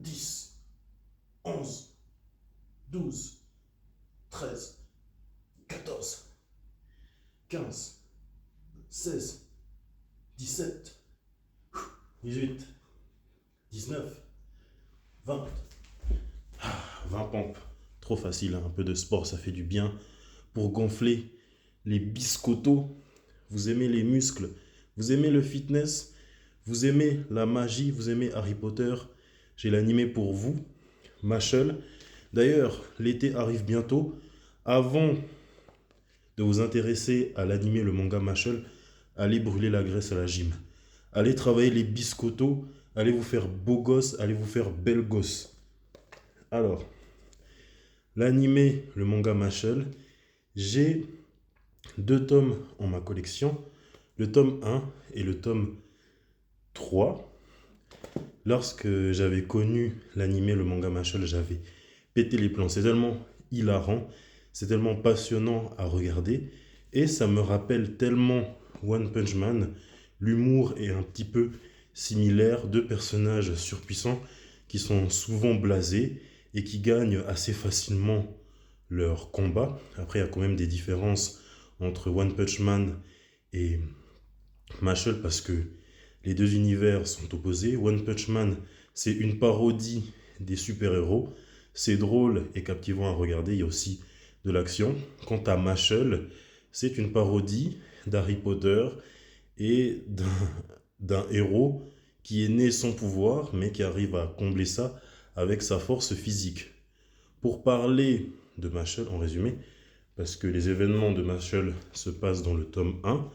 10, 11, 12, 13, 14, 15, 16, 17, 18, 19, 20. 20 pompes. Trop facile, hein. Un peu de sport, ça fait du bien pour gonfler les biscottos. Vous aimez les muscles, vous aimez le fitness, vous aimez la magie, vous aimez Harry Potter. J'ai l'animé pour vous, Mashle. D'ailleurs, l'été arrive bientôt. Avant de vous intéresser à l'animé, le manga Mashle, allez brûler la graisse à la gym. Allez travailler les biscottos, allez vous faire beau gosse, allez vous faire belle gosse. Alors, l'animé, le manga Mashle, j'ai 2 tomes en ma collection, le tome 1 et le tome 3. Lorsque j'avais connu l'animé, le manga Mashle, j'avais pété les plombs. C'est tellement hilarant, c'est tellement passionnant à regarder et ça me rappelle tellement One Punch Man. L'humour est un petit peu similaire, 2 personnages surpuissants qui sont souvent blasés et qui gagnent assez facilement leur combat. Après, il y a quand même des différences entre One Punch Man et Mashle parce que les 2 univers sont opposés. One Punch Man, c'est une parodie des super-héros. C'est drôle et captivant à regarder. Il y a aussi de l'action. Quant à Mashle, c'est une parodie d'Harry Potter et d'un héros qui est né sans pouvoir, mais qui arrive à combler ça avec sa force physique. Pour parler de Mashle, en résumé, parce que les événements de Mashle se passent dans le tome 1,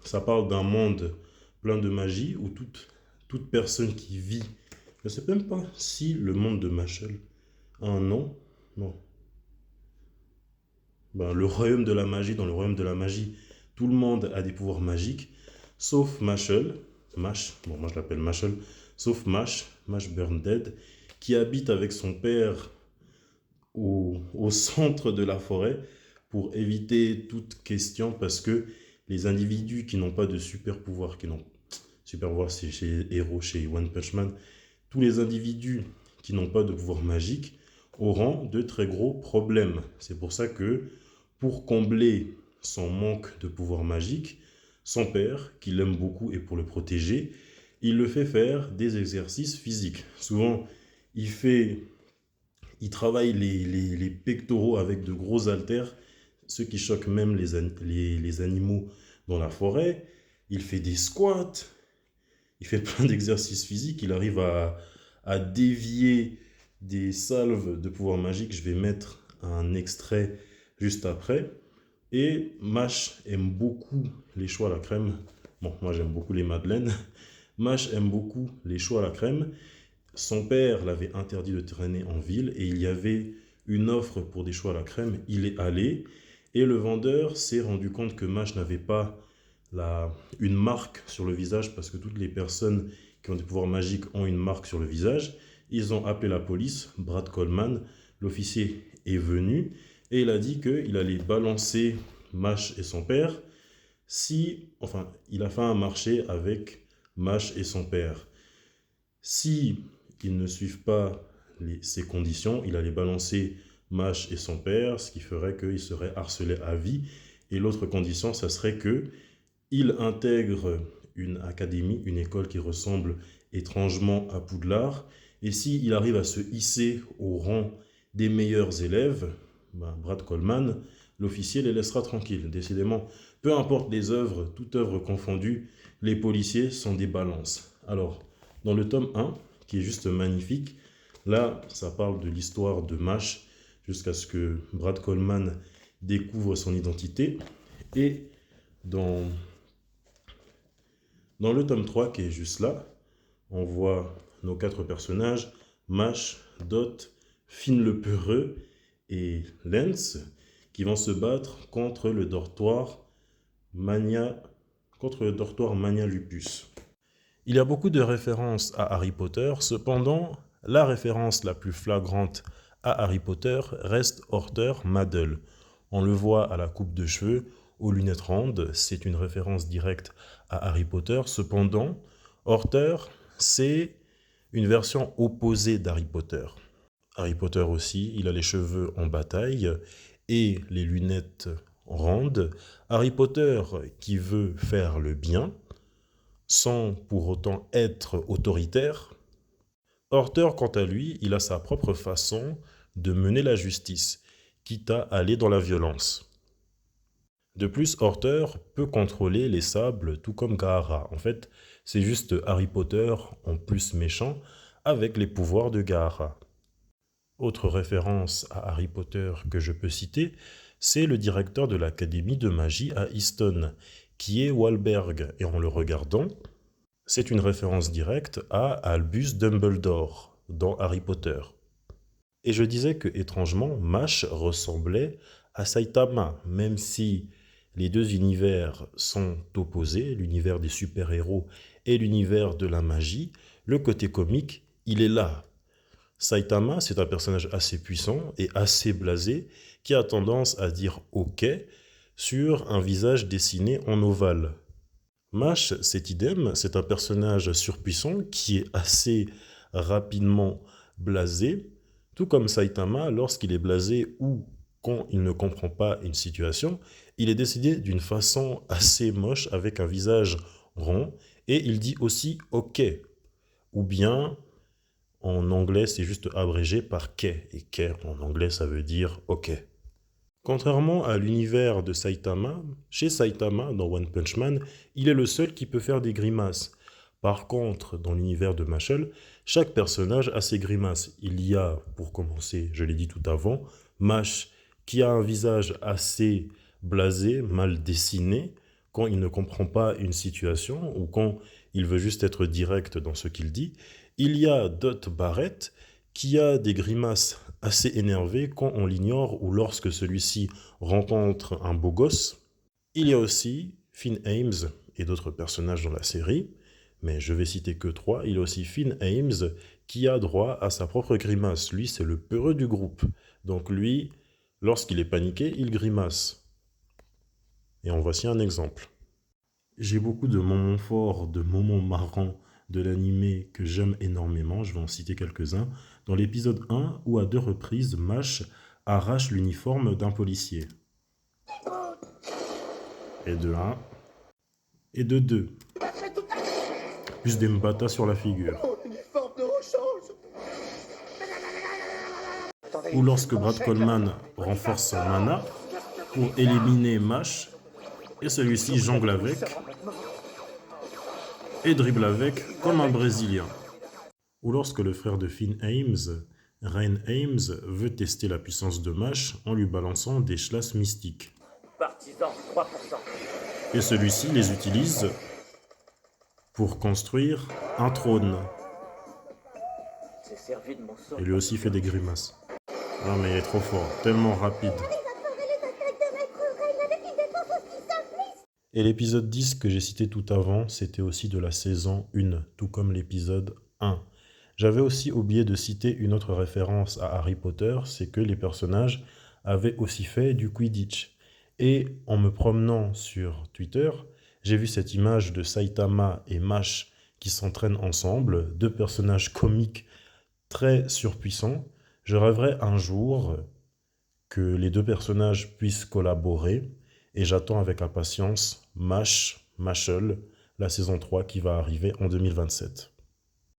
ça parle d'un monde plein de magie où toute personne qui vit, je ne sais même pas si le monde de Mashle a un nom, non. Le royaume de la magie, dans le royaume de la magie, tout le monde a des pouvoirs magiques, sauf Mashle, Mash, bon moi je l'appelle Mashle, sauf Mash Burn Dead, qui habite avec son père au centre de la forêt pour éviter toute question parce que les individus qui n'ont pas de super pouvoir, super pouvoir c'est chez héros, chez One Punch Man, tous les individus qui n'ont pas de pouvoir magique auront de très gros problèmes. C'est pour ça que pour combler son manque de pouvoir magique, son père, qui l'aime beaucoup et pour le protéger, il le fait faire des exercices physiques. Souvent, il travaille les pectoraux avec de gros haltères, ce qui choque même les animaux dans la forêt. Il fait des squats, il fait plein d'exercices physiques, il arrive à dévier des salves de pouvoir magique. Je vais mettre un extrait juste après. Et Mash aime beaucoup les choux à la crème. Bon, moi j'aime beaucoup les madeleines. Mash aime beaucoup les choux à la crème. Son père l'avait interdit de traîner en ville et il y avait une offre pour des choux à la crème. Il est allé et le vendeur s'est rendu compte que Mash n'avait pas une marque sur le visage parce que toutes les personnes qui ont des pouvoirs magiques ont une marque sur le visage. Ils ont appelé la police, Brad Coleman, l'officier est venu et il a dit qu'il allait balancer Mash et son père il a fait un marché avec Mash et son père. Si ils ne suivent pas ces conditions, il allait balancer Mash et son père, ce qui ferait qu'ils seraient harcelés à vie. Et l'autre condition, ça serait qu'il intègre une académie, une école qui ressemble étrangement à Poudlard. Et s'il arrive à se hisser au rang des meilleurs élèves, Brad Coleman, l'officier les laissera tranquilles. Décidément, peu importe les œuvres, toute œuvre confondue, les policiers sont des balances. Alors, dans le tome 1, qui est juste magnifique, là, ça parle de l'histoire de Mash jusqu'à ce que Brad Coleman découvre son identité. Et dans le tome 3, qui est juste là, on voit nos 4 personnages, Mash, Dot, Finn le Peureux et Lance, qui vont se battre contre le dortoir Mania Lupus. Il y a beaucoup de références à Harry Potter, cependant, la référence la plus flagrante à Harry Potter reste Horter Maddle. On le voit à la coupe de cheveux, aux lunettes rondes, c'est une référence directe à Harry Potter. Cependant, Horter, c'est une version opposée d'Harry Potter. Harry Potter aussi, il a les cheveux en bataille et les lunettes rondes. Harry Potter qui veut faire le bien, sans pour autant être autoritaire. Horter, quant à lui, il a sa propre façon de mener la justice, quitte à aller dans la violence. De plus, Horter peut contrôler les sables tout comme Gaara. En fait, c'est juste Harry Potter en plus méchant avec les pouvoirs de Gaara. Autre référence à Harry Potter que je peux citer, c'est le directeur de l'Académie de magie à Easton, qui est Wahlberg. Et en le regardant, c'est une référence directe à Albus Dumbledore dans Harry Potter. Et je disais que, étrangement, MASH ressemblait à Saitama, même si les deux univers sont opposés, l'univers des super-héros et l'univers de la magie, le côté comique, il est là. Saitama, c'est un personnage assez puissant et assez blasé qui a tendance à dire « ok » sur un visage dessiné en ovale. MASH, c'est idem, c'est un personnage surpuissant qui est assez rapidement blasé, tout comme Saitama, lorsqu'il est blasé ou quand il ne comprend pas une situation, il est décidé d'une façon assez moche avec un visage rond et il dit aussi « ok » ou bien en anglais c'est juste abrégé par « K » et « K » en anglais ça veut dire « ok ». Contrairement à l'univers de Saitama, chez Saitama, dans One Punch Man, il est le seul qui peut faire des grimaces. Par contre, dans l'univers de Mashle, chaque personnage a ses grimaces. Il y a, pour commencer, je l'ai dit tout avant, Mash, qui a un visage assez blasé, mal dessiné, quand il ne comprend pas une situation ou quand il veut juste être direct dans ce qu'il dit. Il y a Dot Barrett, qui a des grimaces assez énervées quand on l'ignore ou lorsque celui-ci rencontre un beau gosse. Il y a aussi Finn Ames et d'autres personnages dans la série, mais je vais citer que 3. Il y a aussi Finn Ames qui a droit à sa propre grimace. Lui, c'est le peureux du groupe. Donc lui, lorsqu'il est paniqué, il grimace. Et en voici un exemple. J'ai beaucoup de moments forts, de moments marrants de l'animé que j'aime énormément, je vais en citer quelques-uns. Dans l'épisode 1, où à 2 reprises, Mash arrache l'uniforme d'un policier. Et de 1. Et de 2. Plus des mbata sur la figure. Ou lorsque Brad Coleman renforce son mana pour éliminer Mash, et celui-ci jongle avec et dribble avec comme un Brésilien. Ou lorsque le frère de Finn Ames, Rain Ames, veut tester la puissance de Mash en lui balançant des chlasses mystiques. Et celui-ci les utilise pour construire un trône. Et lui aussi fait des grimaces. Non mais il est trop fort, tellement rapide. Et l'épisode 10 que j'ai cité tout avant, c'était aussi de la saison 1, tout comme l'épisode 1. J'avais aussi oublié de citer une autre référence à Harry Potter, c'est que les personnages avaient aussi fait du Quidditch. Et en me promenant sur Twitter, j'ai vu cette image de Saitama et Mash qui s'entraînent ensemble, deux personnages comiques très surpuissants. Je rêverais un jour que les deux personnages puissent collaborer et j'attends avec impatience Mashle, la saison 3 qui va arriver en 2027.